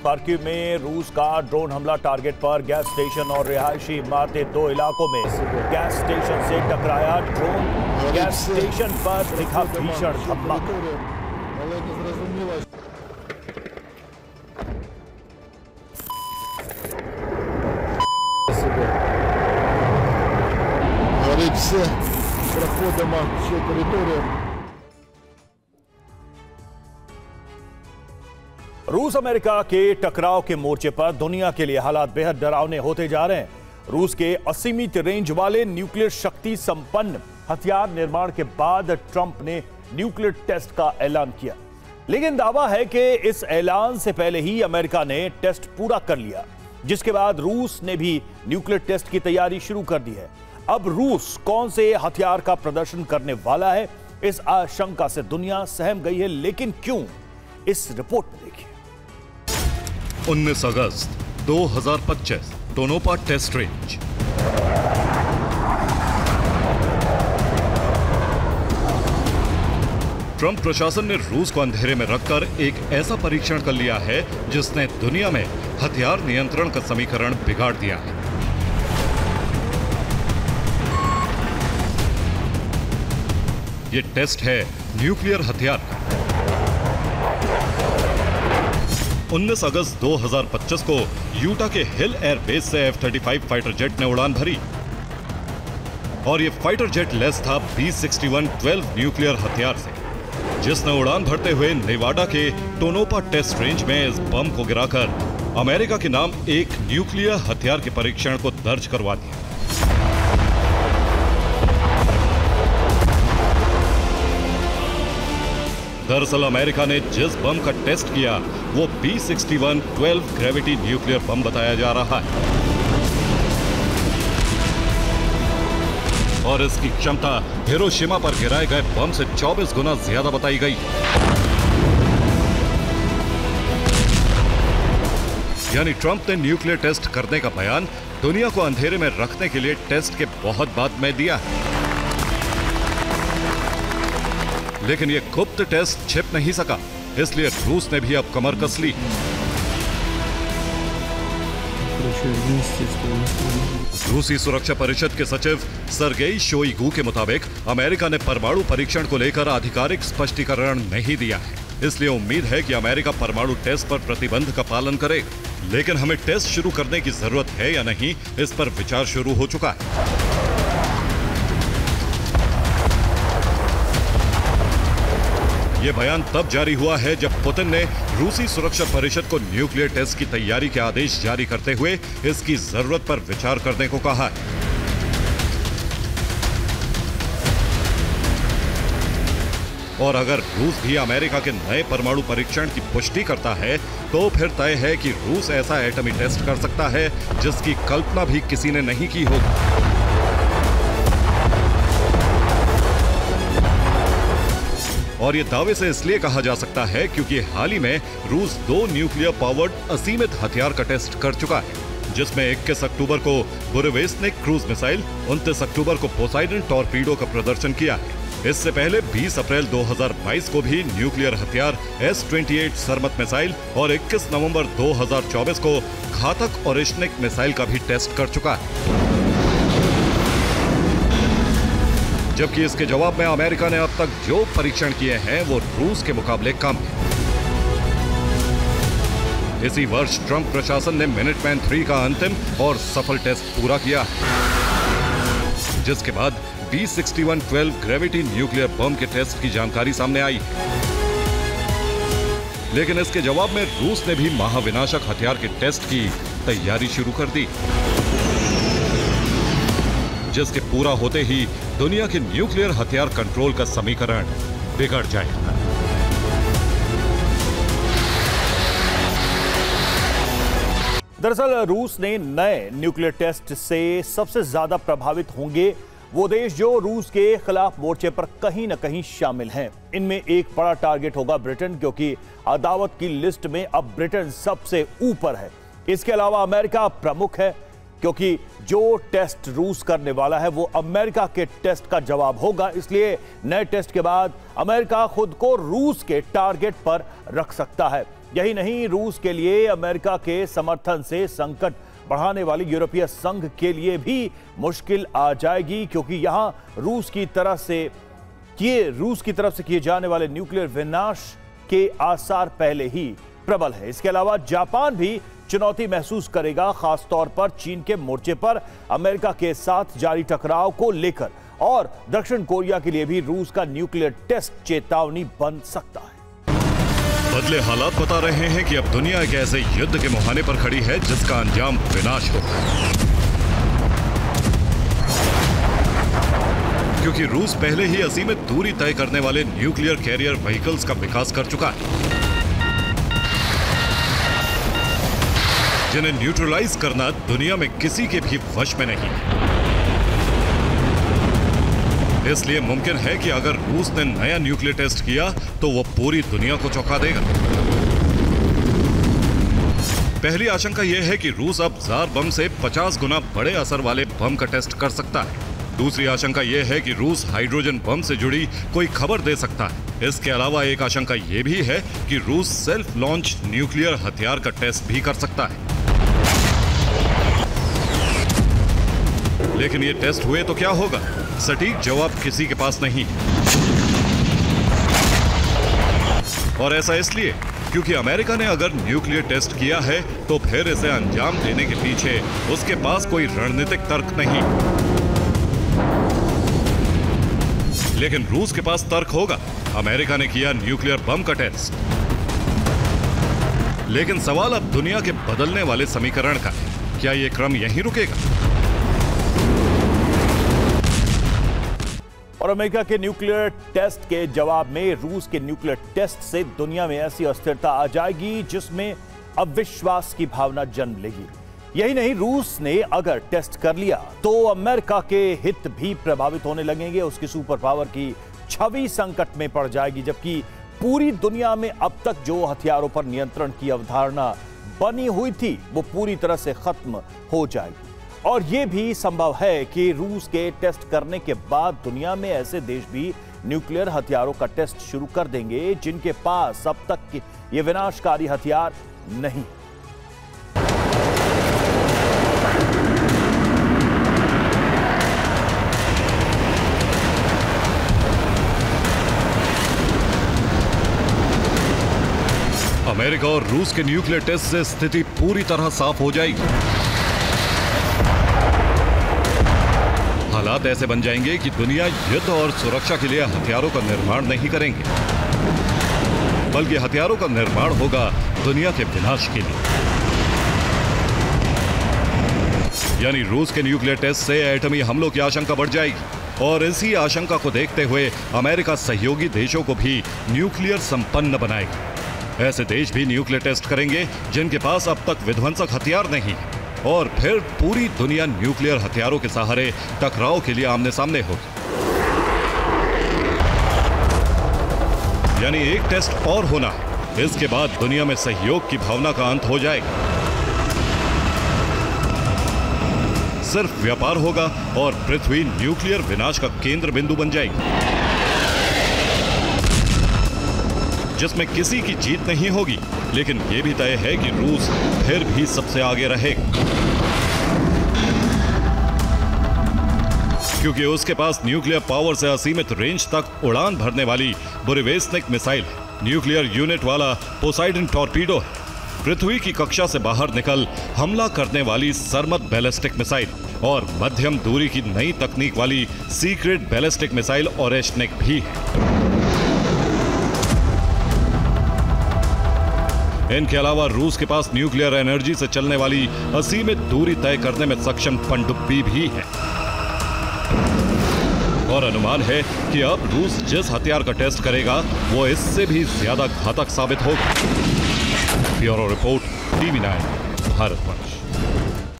Kharkiv में रूस का ड्रोन हमला टारगेट पर गैस स्टेशन और रिहायशी इमारतें, 2 इलाकों में गैस स्टेशन से टकराया ड्रोन। गैस स्टेशन पर दिखा भीषण धमाका। Все проходом всю территорию. रूस अमेरिका के टकराव के मोर्चे पर दुनिया के लिए हालात बेहद डरावने होते जा रहे हैं। रूस के असीमित रेंज वाले न्यूक्लियर शक्ति संपन्न हथियार निर्माण के बाद ट्रंप ने न्यूक्लियर टेस्ट का ऐलान किया, लेकिन दावा है कि इस ऐलान से पहले ही अमेरिका ने टेस्ट पूरा कर लिया, जिसके बाद रूस ने भी न्यूक्लियर टेस्ट की तैयारी शुरू कर दी है। अब रूस कौन से हथियार का प्रदर्शन करने वाला है, इस आशंका से दुनिया सहम गई है, लेकिन क्यों, इस रिपोर्ट में देखिए। 19 अगस्त 2025 टोनोपा टेस्ट रेंज। ट्रंप प्रशासन ने रूस को अंधेरे में रखकर एक ऐसा परीक्षण कर लिया है जिसने दुनिया में हथियार नियंत्रण का समीकरण बिगाड़ दिया है। ये टेस्ट है न्यूक्लियर हथियार का। 19 अगस्त 2025 को यूटा के हिल एयर बेस से F-35 फाइटर जेट ने उड़ान भरी और ये फाइटर जेट लेस था B-61-12 न्यूक्लियर हथियार से, जिसने उड़ान भरते हुए नेवाडा के टोनोपा टेस्ट रेंज में इस बम को गिराकर अमेरिका के नाम एक न्यूक्लियर हथियार के परीक्षण को दर्ज करवा दिया। दरअसल अमेरिका ने जिस बम का टेस्ट किया वो B-61-12 ग्रेविटी न्यूक्लियर बम बताया जा रहा है और इसकी क्षमता हिरोशिमा पर गिराए गए बम से 24 गुना ज्यादा बताई गई। यानी ट्रंप ने न्यूक्लियर टेस्ट करने का बयान दुनिया को अंधेरे में रखने के लिए टेस्ट के बहुत बाद में दिया है, लेकिन यह गुप्त टेस्ट छिप नहीं सका, इसलिए रूस ने भी अब कमर कस ली। रूसी सुरक्षा परिषद के सचिव सर्गेई शोइगु के मुताबिक अमेरिका ने परमाणु परीक्षण को लेकर आधिकारिक स्पष्टीकरण नहीं दिया है, इसलिए उम्मीद है कि अमेरिका परमाणु टेस्ट पर प्रतिबंध का पालन करेगा। लेकिन हमें टेस्ट शुरू करने की जरूरत है या नहीं, इस पर विचार शुरू हो चुका है। यह बयान तब जारी हुआ है जब पुतिन ने रूसी सुरक्षा परिषद को न्यूक्लियर टेस्ट की तैयारी के आदेश जारी करते हुए इसकी जरूरत पर विचार करने को कहा है। और अगर रूस भी अमेरिका के नए परमाणु परीक्षण की पुष्टि करता है तो फिर तय है कि रूस ऐसा एटमी टेस्ट कर सकता है जिसकी कल्पना भी किसी ने नहीं की होगी। और ये दावे से इसलिए कहा जा सकता है क्योंकि हाल ही में रूस 2 न्यूक्लियर पावर्ड असीमित हथियार का टेस्ट कर चुका है, जिसमें 21 अक्टूबर को बुरेवेस्निक क्रूज मिसाइल, 29 अक्टूबर को पोसाइडन टॉर्पीडो का प्रदर्शन किया है। इससे पहले 20 अप्रैल 2022 को भी न्यूक्लियर हथियार S-28 सरमत मिसाइल और 21 नवंबर 2024 को घातक ओरेशनिक मिसाइल का भी टेस्ट कर चुका है। जबकि इसके जवाब में अमेरिका ने अब तक जो परीक्षण किए हैं वो रूस के मुकाबले कम है। इसी वर्ष ट्रंप प्रशासन ने मिनटमैन 3 का अंतिम और सफल टेस्ट पूरा किया, जिसके बाद B-61-12 ग्रेविटी न्यूक्लियर बम के टेस्ट की जानकारी सामने आई। लेकिन इसके जवाब में रूस ने भी महाविनाशक हथियार के टेस्ट की तैयारी शुरू कर दी, जिसके पूरा होते ही दुनिया के न्यूक्लियर हथियार कंट्रोल का समीकरण बिगड़ जाएगा। दरअसल रूस ने नए न्यूक्लियर टेस्ट से सबसे ज्यादा प्रभावित होंगे वो देश जो रूस के खिलाफ मोर्चे पर कहीं न कहीं शामिल हैं। इनमें एक बड़ा टारगेट होगा ब्रिटेन, क्योंकि अदावत की लिस्ट में अब ब्रिटेन सबसे ऊपर है। इसके अलावा अमेरिका प्रमुख है, क्योंकि जो टेस्ट रूस करने वाला है वो अमेरिका के टेस्ट का जवाब होगा। इसलिए नए टेस्ट के बाद अमेरिका खुद को रूस के टारगेट पर रख सकता है। यही नहीं, रूस के लिए अमेरिका के समर्थन से संकट बढ़ाने वाली यूरोपीय संघ के लिए भी मुश्किल आ जाएगी, क्योंकि यहां रूस की तरफ से किए जाने वाले न्यूक्लियर विनाश के आसार पहले ही प्रबल है। इसके अलावा जापान भी चुनौती महसूस करेगा, खासतौर पर चीन के मोर्चे पर अमेरिका के साथ जारी टकराव को लेकर, और दक्षिण कोरिया के लिए भी रूस का न्यूक्लियर टेस्ट चेतावनी बन सकता है। बदले हालात बता रहे हैं कि अब दुनिया एक ऐसे युद्ध के मुहाने पर खड़ी है जिसका अंजाम विनाश होगा, क्योंकि रूस पहले ही असीमित दूरी तय करने वाले न्यूक्लियर कैरियर व्हीकल्स का विकास कर चुका है, जिन्हें न्यूट्रलाइज करना दुनिया में किसी के भी वश में नहीं है। इसलिए मुमकिन है कि अगर रूस ने नया न्यूक्लियर टेस्ट किया तो वो पूरी दुनिया को चौंका देगा। पहली आशंका यह है कि रूस अब जार बम से 50 गुना बड़े असर वाले बम का टेस्ट कर सकता है। दूसरी आशंका यह है कि रूस हाइड्रोजन बम से जुड़ी कोई खबर दे सकता है। इसके अलावा एक आशंका यह भी है कि रूस सेल्फ लॉन्च न्यूक्लियर हथियार का टेस्ट भी कर सकता है। लेकिन ये टेस्ट हुए तो क्या होगा, सटीक जवाब किसी के पास नहीं है। और ऐसा इसलिए क्योंकि अमेरिका ने अगर न्यूक्लियर टेस्ट किया है तो फिर इसे अंजाम देने के पीछे उसके पास कोई रणनीतिक तर्क नहीं। लेकिन रूस के पास तर्क होगा। अमेरिका ने किया न्यूक्लियर बम का टेस्ट। लेकिन सवाल अब दुनिया के बदलने वाले समीकरण का है, क्या यह क्रम यहीं रुकेगा? और अमेरिका के न्यूक्लियर टेस्ट के जवाब में रूस के न्यूक्लियर टेस्ट से दुनिया में ऐसी अस्थिरता आ जाएगी जिसमें अविश्वास की भावना जन्म लेगी। यही नहीं, रूस ने अगर टेस्ट कर लिया तो अमेरिका के हित भी प्रभावित होने लगेंगे। उसकी सुपर पावर की छवि संकट में पड़ जाएगी, जबकि पूरी दुनिया में अब तक जो हथियारों पर नियंत्रण की अवधारणा बनी हुई थी वो पूरी तरह से खत्म हो जाएगी। और यह भी संभव है कि रूस के टेस्ट करने के बाद दुनिया में ऐसे देश भी न्यूक्लियर हथियारों का टेस्ट शुरू कर देंगे जिनके पास अब तक ये विनाशकारी हथियार नहीं। अमेरिका और रूस के न्यूक्लियर टेस्ट से स्थिति पूरी तरह साफ हो जाएगी। हालात ऐसे बन जाएंगे कि दुनिया युद्ध और सुरक्षा के लिए हथियारों का निर्माण नहीं करेंगे, बल्कि हथियारों का निर्माण होगा दुनिया के विनाश के लिए। यानी रूस के न्यूक्लियर टेस्ट से एटमी हमलों की आशंका बढ़ जाएगी, और इसी आशंका को देखते हुए अमेरिका सहयोगी देशों को भी न्यूक्लियर संपन्न बनाएगी। ऐसे देश भी न्यूक्लियर टेस्ट करेंगे जिनके पास अब तक विध्वंसक हथियार नहीं है, और फिर पूरी दुनिया न्यूक्लियर हथियारों के सहारे टकराव के लिए आमने सामने होगी। यानी एक टेस्ट और होना है, इसके बाद दुनिया में सहयोग की भावना का अंत हो जाएगा। सिर्फ व्यापार होगा और पृथ्वी न्यूक्लियर विनाश का केंद्र बिंदु बन जाएगी, जिसमें किसी की जीत नहीं होगी। लेकिन यह भी तय है कि रूस फिर भी सबसे आगे रहेगा, क्योंकि उसके पास न्यूक्लियर पावर से असीमित रेंज तक उड़ान भरने वाली बुरेवेस्निक मिसाइल है, न्यूक्लियर यूनिट वाला पोसाइडन टॉर्पीडो है, पृथ्वी की कक्षा से बाहर निकल हमला करने वाली सरमत बैलिस्टिक मिसाइल, और मध्यम दूरी की नई तकनीक वाली सीक्रेट बैलिस्टिक मिसाइल ओरेश्निक भी है। इनके अलावा रूस के पास न्यूक्लियर एनर्जी से चलने वाली असीमित दूरी तय करने में सक्षम पनडुब्बी भी है। और अनुमान है कि अब रूस जिस हथियार का टेस्ट करेगा वो इससे भी ज्यादा घातक साबित होगा। Bureau report, TV9, Bharatvarsh.